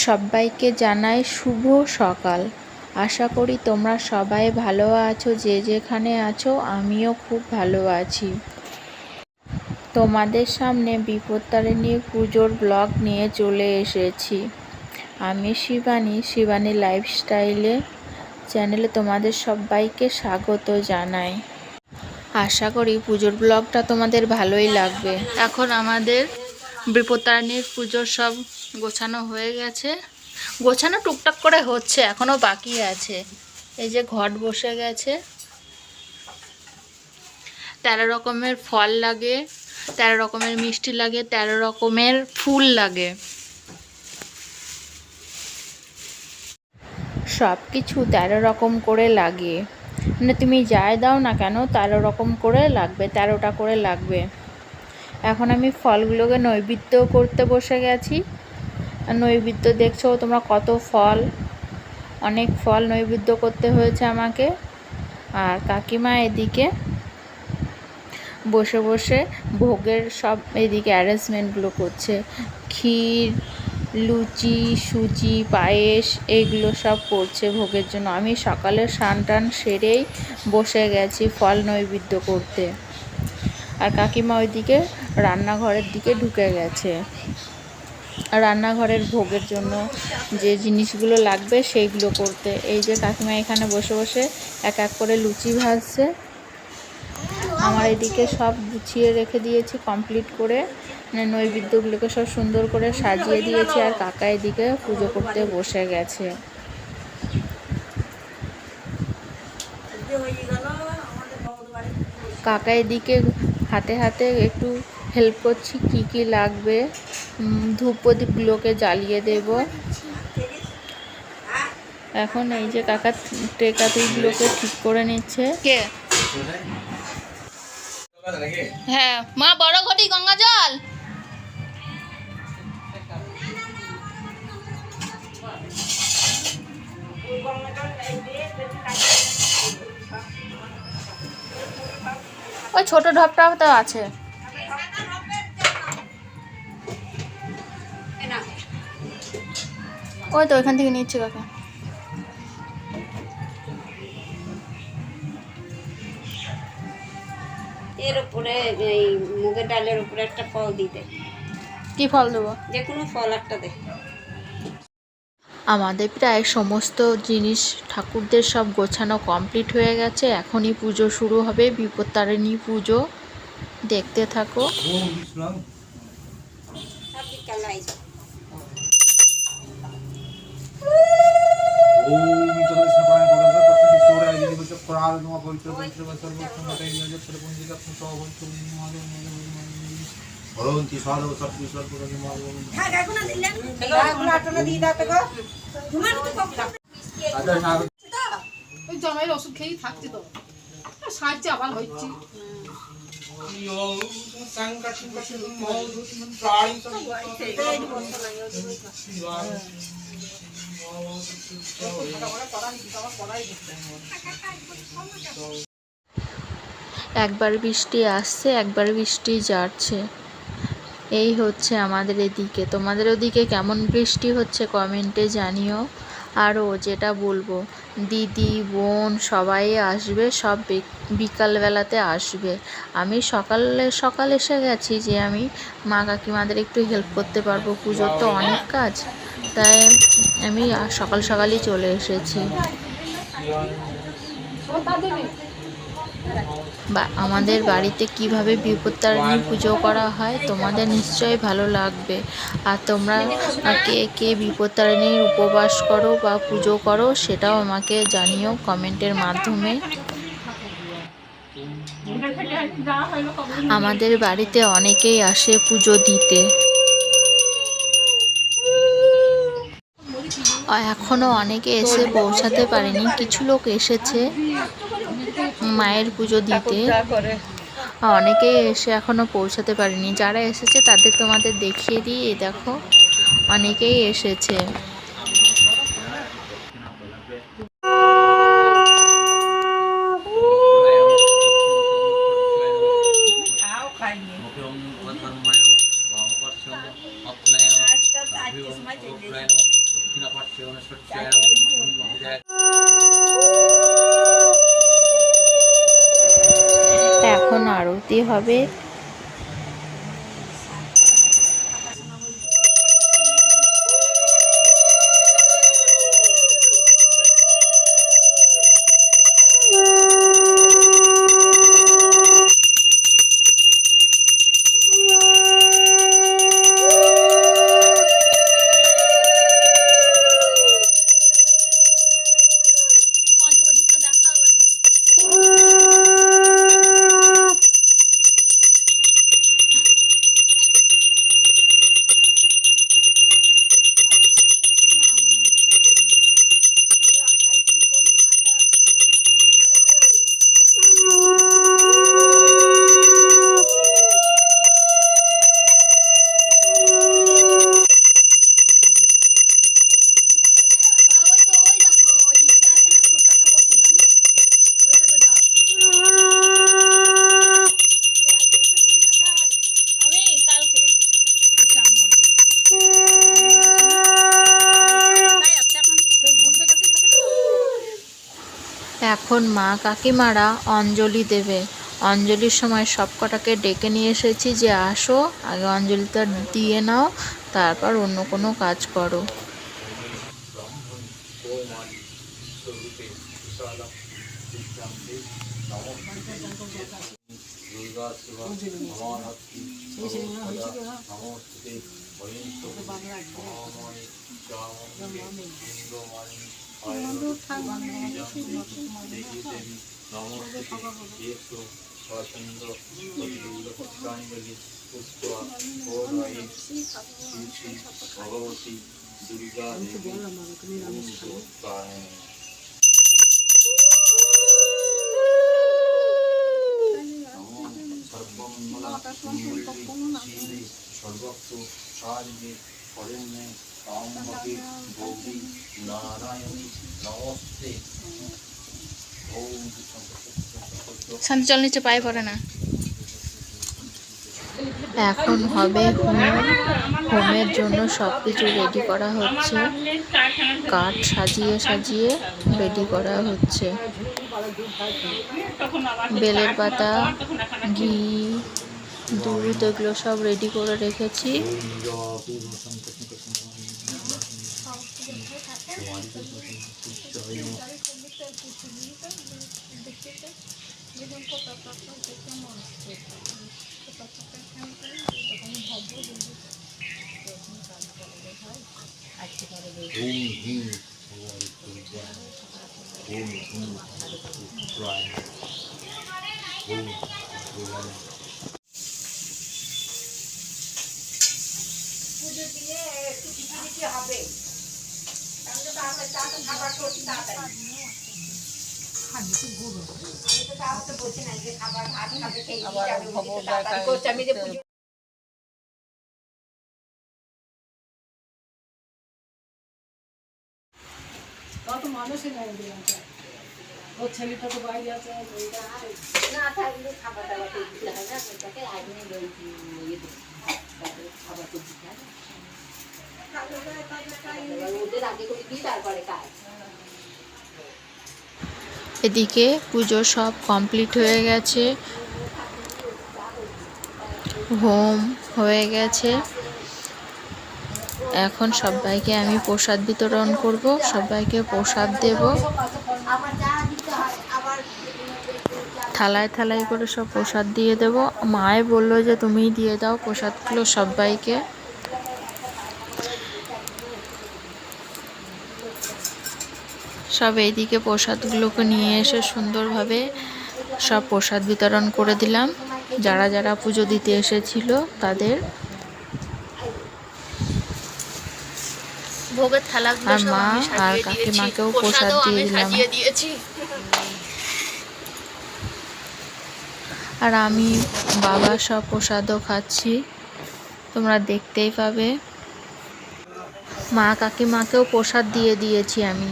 সবাইকে জানাই শুভ সকাল। আশা করি তোমরা সবাই ভালো আছো, যে যেখানে আছো। আমিও খুব ভালো আছি। তোমাদের সামনে বিপত্তারিণী পুজোর ব্লগ নিয়ে চলে এসেছি। আমি শিবানী লাইফস্টাইলে চ্যানেলে তোমাদের সবাইকে স্বাগত জানাই। আশা করি পুজোর ব্লগটা তোমাদের ভালোই লাগবে। এখন আমাদের বিপত্তারিণীর পুজোর সব গোছানো হয়ে গেছে। গোছানো টুকটাক করে হচ্ছে, এখনো বাকি আছে। এই যে ঘট বসে গেছে। 13 রকমের ফল লাগে, 13 রকমের মিষ্টি লাগে, 13 রকমের ফুল লাগে। সব কিছু 13 রকম করে লাগে, মানে তুমি যাই দাও না কেন 13 রকম করে লাগবে, 13টা করে লাগবে। এখন আমি ফলগুলোকে নৈবেদ্য করতে বসে গেছি। নৈবেদ্য দেখছো তোমরা কত ফল, অনেক ফল নৈবেদ্য করতে হয়েছে আমাকে। আর কাকিমা এদিকে বসে বসে ভোগের সব এদিকে অ্যারেঞ্জমেন্টগুলো করছে। ক্ষীর, লুচি, সুজি, পায়েস এইগুলো সব করছে ভোগের জন্য। আমি সকালে স্নান টান সেরেই বসে গেছি ফল নৈবেদ্য করতে। আর কাকিমা ওইদিকে রান্নাঘরের দিকে ঢুকে গেছে রান্নাঘরের ভোগের জন্য যে জিনিসগুলো লাগবে সেইগুলো করতে। এই যে কাকিমা এখানে বসে বসে এক এক করে লুচি ভাজছে। আমার এদিকে সব গুছিয়ে রেখে দিয়েছি কমপ্লিট করে, নৈবেদ্যগুলোকে সব সুন্দর করে সাজিয়ে দিয়েছি। আর কাকা এদিকে পুজো করতে বসে গেছে। কাকা এদিকে হাতে হাতে একটু হেল্প করছি, কি কি লাগবে। ধূপ প্রদীপগুলোকে জ্বালিয়ে দেব। এখন এই যে কাকা টেকাতুইগুলোকে ঠিক করে নিচ্ছে। কে? হ্যাঁ মা, বড় ঘটি গঙ্গা জল। ওই ছোট ঢপটাও তো আছে। ওই তো ওইখান থেকে নিচ্ছে কাকা। এর উপরে এই মুগের ডালের উপরে একটা ফল দিতে। কি ফল দেবো? যে কোনো ফল একটা দে। আমাদের প্রায় সমস্ত জিনিস ঠাকুরদের সব গোছানো কমপ্লিট হয়ে গেছে। এখনই পুজো শুরু হবে, বিপত্তারিণী পুজো। দেখতে থাকো। জমাইয়ের ওষুধ খেয়েই থাকছি তো, সারছে আবার হচ্ছে। একবার বৃষ্টি আসছে, একবার বৃষ্টি যাচ্ছে। এই হচ্ছে আমাদের এদিকে। তোমাদের ওদিকে কেমন বৃষ্টি হচ্ছে কমেন্টে জানিও। আরও যেটা বলবো, দিদি বোন সবাই আসবে, সব বিকালবেলাতে আসবে। আমি সকাল এসে গেছি যে আমি মা কাকিমাদের একটু হেল্প করতে পারবো। পুজোর তো অনেক কাজ, তাই আমি সকালই চলে এসেছি। আমাদের বাড়িতে কিভাবে বিপত্তারিণী পুজো করা হয় তোমাদের নিশ্চয়ই ভালো লাগবে। আর তোমরা কে কে বিপত্তারিণীর উপবাস করো বা পুজো করো সেটাও আমাকে জানিও কমেন্টের মাধ্যমে। আমাদের বাড়িতে অনেকেই আসে পুজো দিতে। এখনো অনেকে এসে পৌঁছাতে পারেনি, কিছু লোক এসেছে মায়ের পুজো দিতে। অনেকেই এসে এখনো পৌঁছাতে পারেনি। যারা এসেছে তাদের তোমাদের দেখিয়ে দিই। এই দেখো অনেকেই এসেছে। এখন আরতি হবে। এখন মা কাকিমারা অঞ্জলি দেবে। অঞ্জলির সময় সব কটাকে ডেকে নিয়ে এসেছি যে আসো, আগে অঞ্জলিটা দিয়ে নাও, তারপর অন্য কোনো কাজ করো। শান্তি চল নিচে পায়ে পড়ে না। এখন হবে হোম। হোমের জন্য সবকিছু রেডি করা হচ্ছে, কাঠ সাজিয়ে সাজিয়ে রেডি করা হচ্ছে। বেলের পাতা, ঘি, দুধ এগুলো সব রেডি করে রেখেছি। কত মানুষই নাই দিলাম, ওর ছেলেটা তো বাইরে আছে। না থাকলে খাবার দাবার তো দিতে হয় না, ওটাকে আগে খাবার তো দিতে হয়, ওদের আগে করে দিই তারপরে কাজ। এদিকে পুজো সব কমপ্লিট হয়ে গেছে, হোম হয়ে গেছে। এখন সবাইকে আমি প্রসাদ বিতরণ করব, সবাইকে প্রসাদ দেব। থালায় থালায় করে সব প্রসাদ দিয়ে দেব। মায়ে বললো যে তুমিই দিয়ে দাও প্রসাদগুলো সবাইকে। সব এইদিকে প্রসাদগুলোকে নিয়ে এসে সুন্দরভাবে সব প্রসাদ বিতরণ করে দিলাম যারা যারা পুজো দিতে এসেছিল তাদের। ভোগের থালাগুলো আর সব মা আমি আর সাজিয়ে দিয়েছি, কাকিমাকেও প্রসাদ প্রসাদও দিয়ে আমি দিলাম। সাজিয়ে দিয়েছি। আর আমি বাবা সব প্রসাদও খাচ্ছি, তোমরা দেখতেই পাবে। মা কাকিমাকেও প্রসাদ দিয়ে দিয়েছি আমি।